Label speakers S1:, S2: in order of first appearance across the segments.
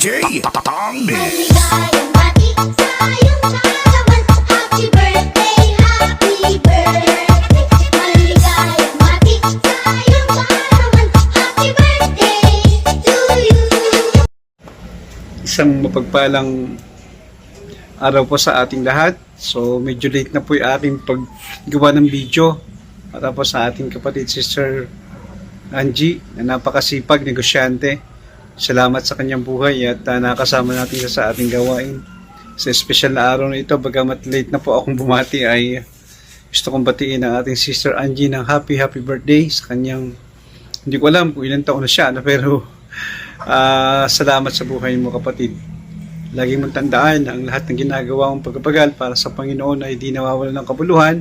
S1: DJ Tommy.
S2: Maligayang bati sa iyong kaarawan. Happy birthday, happy birthday. Maligayang bati sa iyong kaarawan. Happy birthday to you.
S3: Isang mapagpalang araw po sa ating lahat. So medyo late na po yung aking paggawa ng video para po sa ating kapatid Sister Angie na napakasipag negosyante. Salamat sa kanyang buhay at nakasama natin siya sa ating gawain. Sa espesyal na araw na ito, bagamat late na po akong bumati, ay gusto kong batiin ang ating Sister Angie ng happy birthday sa kanyang, hindi ko alam kung ilang taon na siya, pero salamat sa buhay mo, kapatid. Lagi mong tandaan ang lahat ng ginagawa mong pagpapagal para sa Panginoon ay di nawawala ng kabuluhan,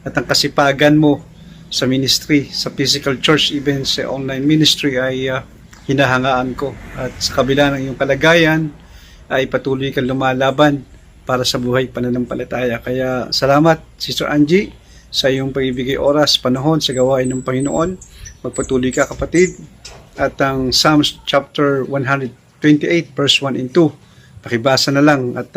S3: at ang kasipagan mo sa ministry, sa physical church, even sa online ministry ay hinahangaan ko. At sa kabila ng iyong kalagayan ay patuloy kang lumalaban para sa buhay pananampalataya. Kaya salamat Sister Angie sa iyong pagbibigay oras, panahon sa gawain ng Panginoon. Magpatuloy ka, kapatid. At ang Psalms chapter 128 verse 1 and 2, pakibasa na lang at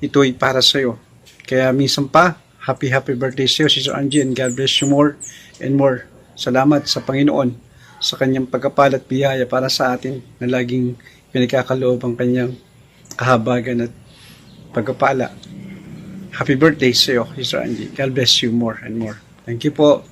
S3: ito ay para sa iyo. Kaya minsan pa, happy birthday sa iyo, Sister Angie, and God bless you more and more. Salamat sa Panginoon sa kanyang pagkapala at biyaya para sa atin na laging pinagkakaloob ang kanyang kahabagan at pagkapala. Happy birthday sa iyo, Sister Angie. God bless you more and more. Thank you po.